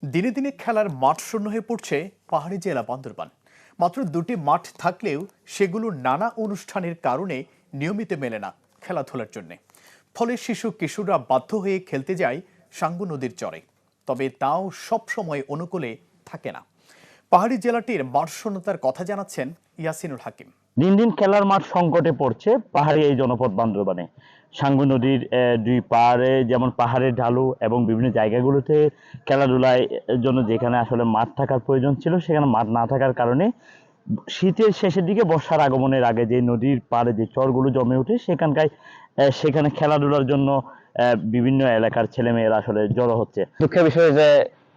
দিনে দিনে খেলার মাঠ শূন্য হয়ে পড়ছে পাহাড়ি জেলা বান্দরবান। মাত্র দুটি মাঠ থাকলেও সেগুলো নানা অনুষ্ঠানের কারণে নিয়মিত মেলে না খেলাধুলার জন্য। ফলে শিশু কিশোররা বাধ্য হয়ে খেলতে যায় সাঙ্গু নদীর চরে। তবে তাও সব সময় অনুকূলে থাকে না। পাহাড়ি জেলাটির মাঠ শূন্যতার কথা জানাচ্ছেন ইয়াসিনুল হাকিম। দিন দিন খেলার মাঠ সংকটে পড়ছে পাহাড়ি এই জনপদ বান্দরবানে। সাঙ্গু নদীর দুই পাড়ে যেমন পাহাড়ের ঢালু এবং বিভিন্ন জায়গাগুলোতে খেলাধুলায় জন্য যেখানে আসলে মাঠ থাকার প্রয়োজন ছিল সেখানে মাঠ না থাকার কারণে শীতের শেষের দিকে বর্ষার আগমনের আগে যে নদীর পাড়ে যে চরগুলো জমে ওঠে সেখানে খেলাধুলার জন্য বিভিন্ন এলাকার ছেলেমেয়েরা আসলে জড়ো হচ্ছে। দুঃখের বিষয় যে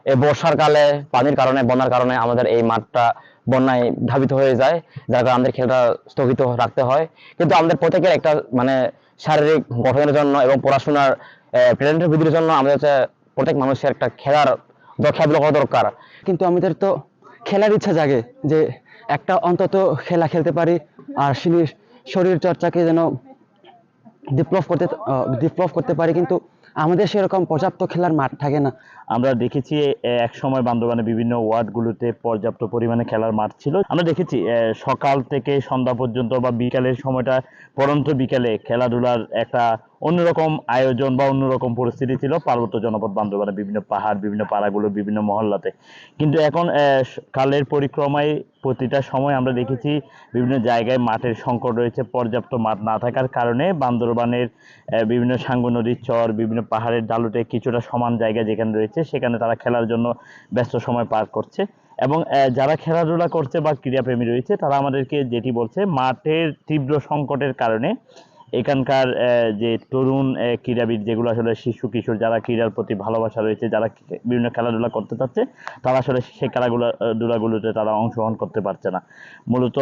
এই বর্ষার কালে পানির কারণে বন্যার কারণে আমাদের এই মাঠটা বন্যায় ধাবিত হয়ে যায়, যার কারণে আমাদের খেলাটা স্থগিত রাখতে হয়। কিন্তু আমাদের প্রত্যেকের একটা শারীরিক গঠনের জন্য এবং পড়াশোনার ট্যালেন্টের বৃদ্ধির জন্য আমাদের প্রত্যেক মানুষের একটা খেলাধুলা করা দরকার। কিন্তু আমাদের তো খেলার ইচ্ছা জাগে যে একটা অন্তত খেলা খেলতে পারি আর শরীর চর্চাকে যেন ডেভেলপ করতে পারি, কিন্তু আমাদের সেরকম পর্যাপ্ত খেলার মাঠ থাকে না। আমরা দেখেছি এক সময় বান্দরবানে বিভিন্ন ওয়ার্ডগুলোতে পর্যাপ্ত পরিমাণে খেলার মাঠ ছিল। আমরা দেখেছি সকাল থেকে সন্ধ্যা পর্যন্ত বা বিকালের সময়টা পড়ন্ত বিকালে খেলাধুলার একটা অন্যরকম আয়োজন বা অন্যরকম পরিস্থিতি ছিল পার্বত্য জনপদ বান্দরবানে বিভিন্ন পাহাড়, বিভিন্ন পাড়াগুলো, বিভিন্ন মহল্লাতে। কিন্তু এখন কালের পরিক্রমায় প্রতিটা সময় আমরা দেখেছি বিভিন্ন জায়গায় মাঠের সংকট রয়েছে। পর্যাপ্ত মাঠ না থাকার কারণে বান্দরবানের বিভিন্ন সাঙ্গু নদীর চর, বিভিন্ন পাহাড়ের ঢালুতে কিছুটা সমান জায়গা যেখানে রয়েছে সেখানে তারা খেলার জন্য ব্যস্ত সময় পার করছে। এবং যারা খেলাধুলা করছে বা ক্রীড়াপ্রেমী রয়েছে তারা আমাদেরকে যেটি বলছে, মাঠের তীব্র সংকটের কারণে এখানকার যে তরুণ ক্রীড়াবিদ, যেগুলো আসলে শিশু কিশোর যারা ক্রীড়ার প্রতি ভালোবাসা রয়েছে, যারা বিভিন্ন খেলাধুলা করতে চাচ্ছে, তারা আসলে সেই খেলাধুলাগুলোতে তারা অংশগ্রহণ করতে পারছে না। মূলত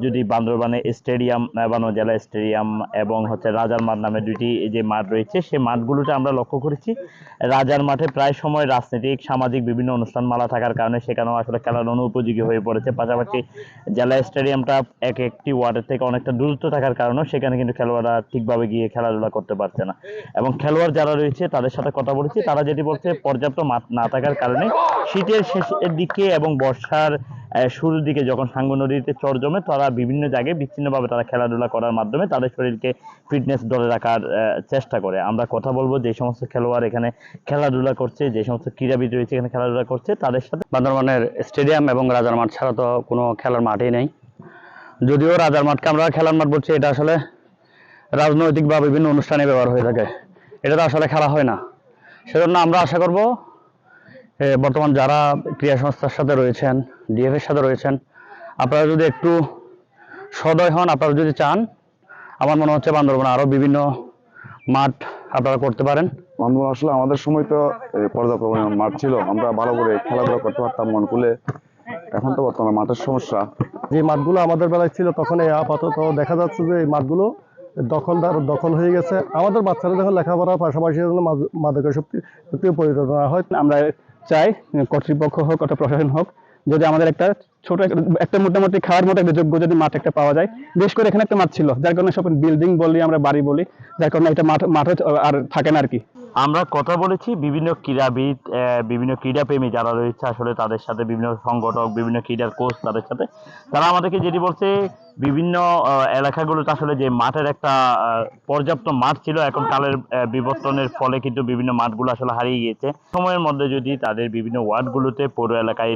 যদি বান্দরবানে স্টেডিয়াম, বানো জেলা স্টেডিয়াম এবং রাজার মাঠ নামে দুইটি যে মাঠ রয়েছে, সেই মাঠগুলোতে আমরা লক্ষ্য করেছি রাজার মাঠে প্রায় সময় রাজনৈতিক সামাজিক বিভিন্ন অনুষ্ঠান মালা থাকার কারণে সেখানেও আসলে খেলার অনুপযোগী হয়ে পড়েছে। পাশাপাশি জেলা স্টেডিয়ামটা একটি ওয়ার্ডের থেকে অনেকটা দূরত্ব থাকার কারণে সেখানে কিন্তু খেলোয়াড়রা ঠিকভাবে গিয়ে খেলাধুলা করতে পারছে না। এবং খেলোয়াড় যারা রয়েছে তাদের সাথে কথা বলেছি, তারা যেটি বলছে পর্যাপ্ত মাঠ না থাকার কারণে শীতের শেষের দিকে এবং বর্ষার শুরুর দিকে যখন সাঙ্গু নদীতে চর জমে, তারা বিভিন্ন জায়গায় বিচ্ছিন্নভাবে তারা খেলাধুলা করার মাধ্যমে তাদের শরীরকে ফিটনেস ধরে রাখার চেষ্টা করে। আমরা কথা বলবো যে সমস্ত খেলোয়াড় এখানে খেলাধুলা করছে, যে সমস্ত ক্রীড়াবিদ রয়েছে এখানে খেলাধুলা করছে তাদের সাথে। বান্দরবানের স্টেডিয়াম এবং রাজার মাঠ ছাড়া তো কোনো খেলার মাঠই নেই। যদিও রাজার মাঠকে আমরা খেলার মাঠ বলছি, এটা আসলে রাজনৈতিক বা বিভিন্ন অনুষ্ঠানে ব্যবহার হয়ে থাকে, এটা তো আসলে খেলা হয় না। সেজন্য আমরা আশা করব বর্তমান যারা ক্রীড়া সংস্থার সাথে রয়েছেন, ডিএফ এর সাথে রয়েছেন, আপনারা যদি একটু সদয় হন, আপনারা যদি চান, আমার মনে হচ্ছে বান্দরবানে আরো বিভিন্ন মাঠ আপনারা করতে পারেন। বান্দরবান আসলে আমাদের সময় তো পর্যাপ্ত পরিমাণ মাঠ ছিল, আমরা ভালো করে খেলাধুলা করতে পারতাম মন খুলে। এখন তো বর্তমানে মাঠের সমস্যা। যে মাঠগুলো আমাদের বেলায় ছিল তখন আপাতত দেখা যাচ্ছে যে এই মাঠগুলো দখল হয়ে গেছে। আমাদের বাচ্চারা যখন লেখাপড়ার পাশাপাশি মাদকাসক্তি পরিণত না হয়, আমরা চাই কর্তৃপক্ষ হোক অথবা প্রশাসন হোক, যদি আমাদের একটা মোটামুটি খাওয়ার মতো একটা যোগ্য যদি মাঠ একটা পাওয়া যায়। বেশ করে এখানে একটা মাঠ ছিল, যার কারণে সব বিল্ডিং বলি, আমরা বাড়ি বলি, যার কারণে একটা মাঠ আর থাকে না আর কি। আমরা কথা বলেছি বিভিন্ন ক্রীড়াবিদ, বিভিন্ন ক্রীড়াপ্রেমী যারা রয়েছে আসলে তাদের সাথে, বিভিন্ন সংগঠক, বিভিন্ন ক্রীড়ার কোচ তাদের সাথে। তারা আমাদেরকে যেটি বলছে, বিভিন্ন এলাকাগুলোতে আসলে যে মাঠের একটা পর্যাপ্ত মাঠ ছিল, এখন কালের বিবর্তনের ফলে কিন্তু বিভিন্ন মাঠগুলো আসলে হারিয়ে গিয়েছে। সময়ের মধ্যে যদি তাদের বিভিন্ন ওয়ার্ডগুলোতে, পৌর এলাকায়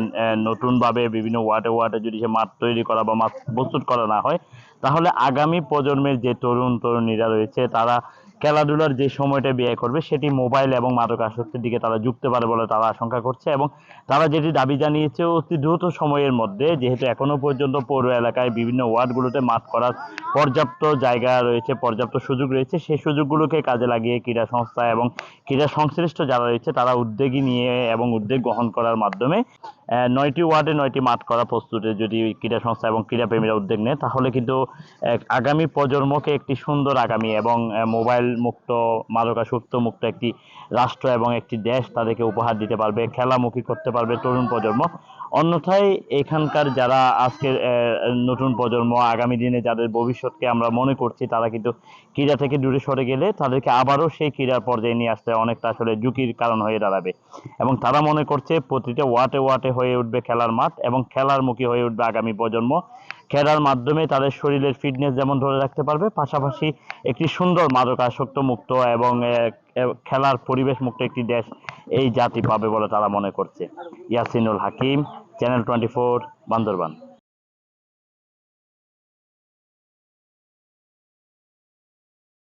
নতুনভাবে বিভিন্ন ওয়ার্ডে যদি সে মাঠ তৈরি করা বা মাঠ প্রস্তুত করা না হয়, তাহলে আগামী প্রজন্মের যে তরুণীরা রয়েছে তারা খেলাধুলার যে সময়টা ব্যয় করবে সেটি মোবাইল এবং মাদকাসক্তির দিকে তারা যুক্তে পারে বলে তারা আশঙ্কা করছে। এবং তারা যেটি দাবি জানিয়েছে, অতি দ্রুত সময়ের মধ্যে, যেহেতু এখনো পর্যন্ত পৌর এলাকায় বিভিন্ন ওয়ার্ডগুলোতে মাঠ করার পর্যাপ্ত জায়গা রয়েছে, পর্যাপ্ত সুযোগ রয়েছে, সেই সুযোগগুলোকে কাজে লাগিয়ে ক্রীড়া সংস্থা এবং ক্রীড়া সংশ্লিষ্ট যারা রয়েছে তারা উদ্যোগী নিয়ে এবং উদ্যোগ গ্রহণ করার মাধ্যমে 9টি ওয়ার্ডে 9টি মাঠ করা প্রস্তুতে যদি ক্রীড়া সংস্থা এবং ক্রীড়াপ্রেমীরা উদ্যোগ নেয়, তাহলে কিন্তু আগামী প্রজন্মকে একটি সুন্দর আগামী এবং মোবাইল মোবাইল মুক্ত, মাদকাসক্ত মুক্ত একটি রাষ্ট্র এবং একটি দেশ তাদেরকে উপহার দিতে পারবে, খেলামুখী করতে পারবে তরুণ প্রজন্ম। অন্যথায় এখানকার যারা আজকের নতুন প্রজন্ম, আগামী দিনে যাদের ভবিষ্যৎকে আমরা মনে করছি, তারা কিন্তু ক্রীড়া থেকে দূরে সরে গেলে তাদেরকে আবারও সেই ক্রীড়ার পর্যায়ে নিয়ে আসতে অনেকটা আসলে ঝুঁকির কারণ হয়ে দাঁড়াবে। এবং তারা মনে করছে প্রতিটা ওয়াটে ওয়াটে হয়ে উঠবে খেলার মাঠ এবং খেলার মুখী হয়ে উঠবে আগামী প্রজন্ম। খেলার মাধ্যমে তাদের শরীরের ফিটনেস যেমন ধরে রাখতে পারবে, পাশাপাশি একটি সুন্দর মাদকাসক্ত মুক্ত এবং খেলার পরিবেশ মুক্ত একটি দেশ এই জাতি পাবে বলে তারা মনে করছে। ইয়াসিনুল হাকিম, চ্যানেল 24, বান্দরবান।